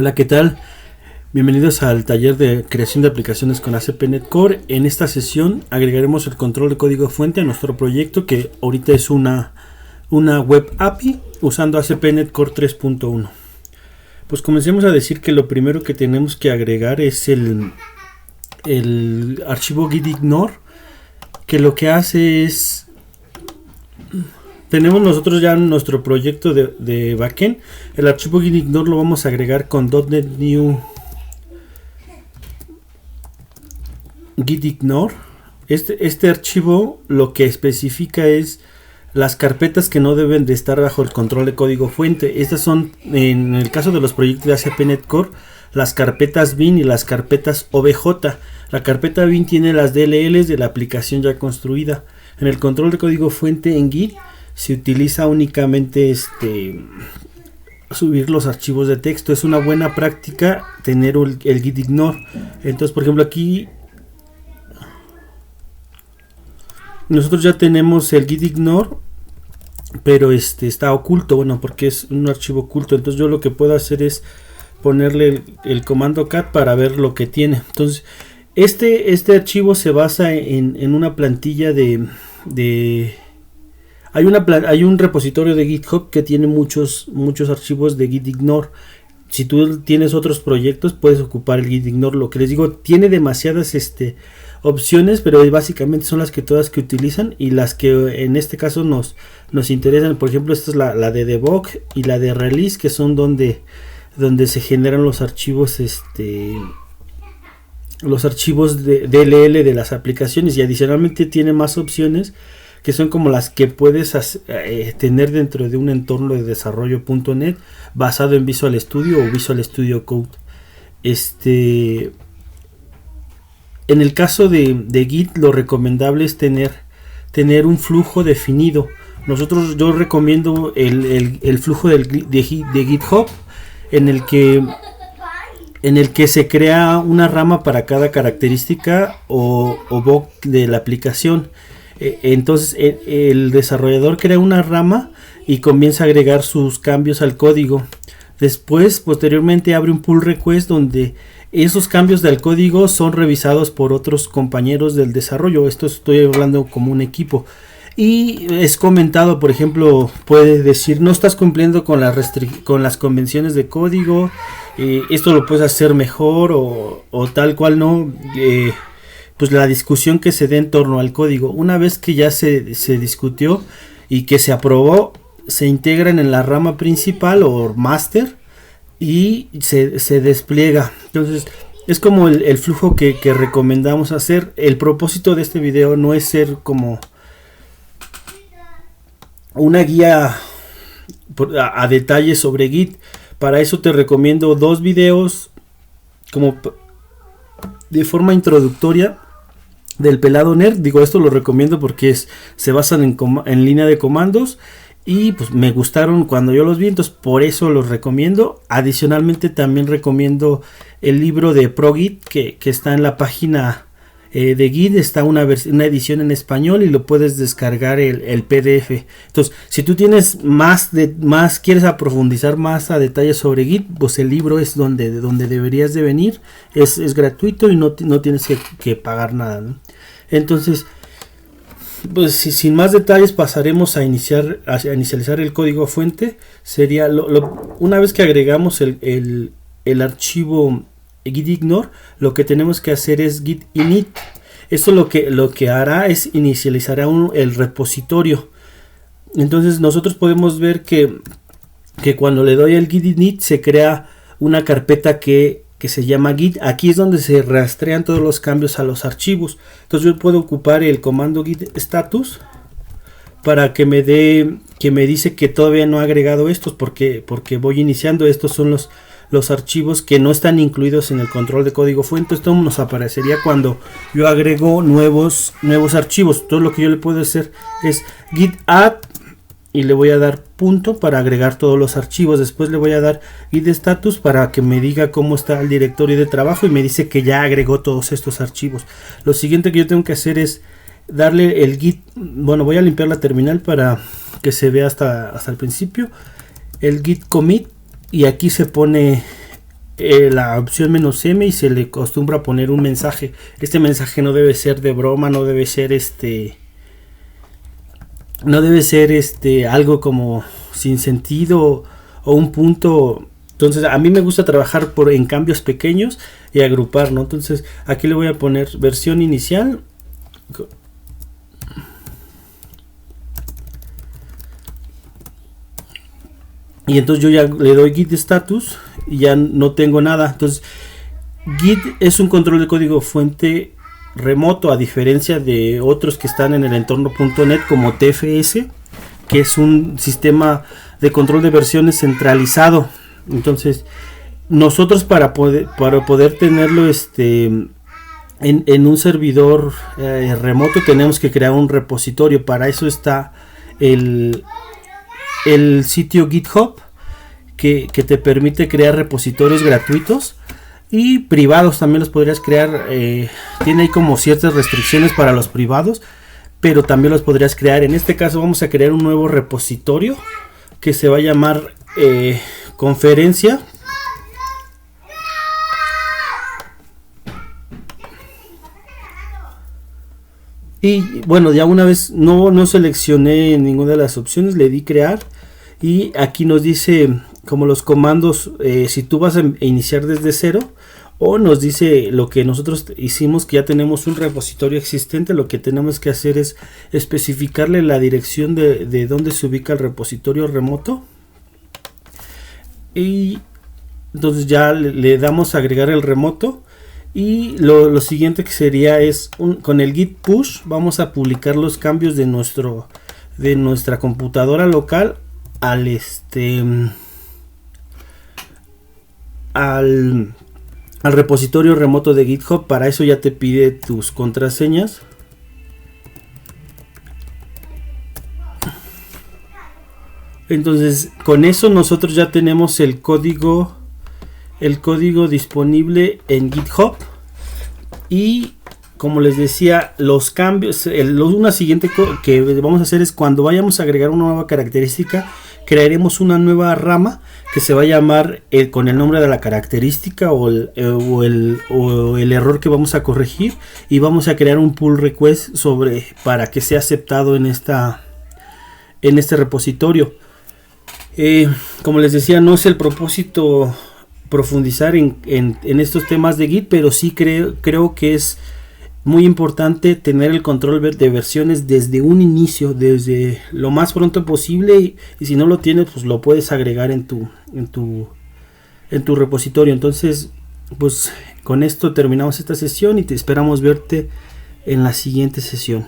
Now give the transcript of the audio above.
Hola, ¿qué tal? Bienvenidos al taller de creación de aplicaciones con ASP.NET Core. En esta sesión agregaremos el control de código fuente a nuestro proyecto, que ahorita es una web API usando ASP.NET Core 3.1. Pues comencemos a decir que lo primero que tenemos que agregar es el archivo gitignore, que lo que hace es... Tenemos nosotros ya nuestro proyecto de backend. El archivo gitignore lo vamos a agregar con .NET New gitignore. Este archivo lo que especifica es las carpetas que no deben de estar bajo el control de código fuente. Estas son, en el caso de los proyectos de ASP.NET Core, las carpetas bin y las carpetas obj. La carpeta bin tiene las DLLs de la aplicación ya construida. En el control de código fuente en Git se utiliza únicamente subir los archivos de texto. Es una buena práctica tener el gitignore. Entonces, por ejemplo, aquí nosotros ya tenemos el gitignore, pero está oculto, bueno, porque es un archivo oculto. Entonces yo lo que puedo hacer es ponerle el comando cat para ver lo que tiene. Entonces este archivo se basa en una plantilla hay un repositorio de GitHub que tiene muchos archivos de gitignore. Si tú tienes otros proyectos, puedes ocupar el gitignore. Lo que les digo, tiene demasiadas opciones, pero básicamente son las que todas que utilizan, y las que en este caso nos interesan. Por ejemplo, esta es la de debug y la de release, que son donde se generan los archivos de DLL de las aplicaciones, y adicionalmente tiene más opciones que son como las que puedes tener dentro de un entorno de desarrollo .NET basado en Visual Studio o Visual Studio Code. En el caso de Git, lo recomendable es tener un flujo definido. Yo recomiendo el flujo de GitHub, en el que se crea una rama para cada característica o bug de la aplicación. Entonces el desarrollador crea una rama y comienza a agregar sus cambios al código. Después, posteriormente, abre un pull request donde esos cambios del código son revisados por otros compañeros del desarrollo. Esto estoy hablando como un equipo. Y es comentado, por ejemplo, puede decir: no estás cumpliendo con las convenciones de código, esto lo puedes hacer mejor, o tal cual, no. Pues la discusión que se dé en torno al código, una vez que ya se discutió y que se aprobó, se integran en la rama principal o master y se despliega. Entonces es como el flujo que recomendamos hacer. El propósito de este video no es ser como una guía a detalle sobre Git. Para eso te recomiendo 2 videos como de forma introductoria del pelado nerd. Digo, esto lo recomiendo porque se basan en línea de comandos, y pues me gustaron cuando yo los vi, entonces por eso los recomiendo. Adicionalmente también recomiendo el libro de ProGit que está en la página de Git. Está una edición en español y lo puedes descargar el PDF. Entonces, si tú tienes quieres profundizar más a detalle sobre Git, pues el libro es donde deberías de venir. Es gratuito y no tienes que pagar nada, ¿no? Entonces, pues sin más detalles, pasaremos a inicializar el código fuente. Sería una vez que agregamos el archivo gitignore, lo que tenemos que hacer es git init. Esto lo que hará es inicializará el repositorio. Entonces nosotros podemos ver que cuando le doy el git init se crea una carpeta que se llama git. Aquí es donde se rastrean todos los cambios a los archivos. Entonces yo puedo ocupar el comando git status para que me dice que todavía no ha agregado estos, porque voy iniciando. Estos son los archivos que no están incluidos en el control de código fuente. Esto nos aparecería cuando yo agrego nuevos archivos. Todo lo que yo le puedo hacer es git add y le voy a dar punto para agregar todos los archivos. Después le voy a dar git status para que me diga cómo está el directorio de trabajo, y me dice que ya agregó todos estos archivos. Lo siguiente que yo tengo que hacer es darle el git. Bueno, voy a limpiar la terminal para que se vea hasta el principio. El git commit, y aquí se pone la opción "-m", y se le acostumbra a poner un mensaje. Este mensaje no debe ser de broma, no debe ser algo como sin sentido o un punto. Entonces a mí me gusta trabajar en cambios pequeños y agrupar, ¿no? Entonces aquí le voy a poner versión inicial. Y entonces yo ya le doy git status y ya no tengo nada. Entonces git es un control de código fuente remoto, a diferencia de otros que están en el entorno .NET como TFS, que es un sistema de control de versiones centralizado. Entonces nosotros para poder tenerlo en un servidor remoto tenemos que crear un repositorio. Para eso está el sitio GitHub, que te permite crear repositorios gratuitos y privados. También los podrías crear. Tiene ahí como ciertas restricciones para los privados, pero también los podrías crear. En este caso vamos a crear un nuevo repositorio que se va a llamar conferencia. Y bueno, ya una vez no seleccioné ninguna de las opciones, le di crear y aquí nos dice como los comandos, si tú vas a iniciar desde cero, o nos dice lo que nosotros hicimos, que ya tenemos un repositorio existente. Lo que tenemos que hacer es especificarle la dirección de donde se ubica el repositorio remoto, y entonces ya le damos a agregar el remoto. Y lo siguiente que sería es con el git push vamos a publicar los cambios de nuestra computadora local al repositorio remoto de GitHub. Para eso ya te pide tus contraseñas. Entonces con eso nosotros ya tenemos el código disponible en GitHub. Y como les decía, los cambios, una siguiente que vamos a hacer es cuando vayamos a agregar una nueva característica, crearemos una nueva rama que se va a llamar con el nombre de la característica o el error que vamos a corregir, y vamos a crear un pull request para que sea aceptado en este repositorio. Como les decía, no es el propósito profundizar en estos temas de Git, pero sí creo que es muy importante tener el control de versiones desde un inicio, desde lo más pronto posible, y si no lo tienes, pues lo puedes agregar en tu repositorio. Entonces, pues con esto terminamos esta sesión y te esperamos verte en la siguiente sesión.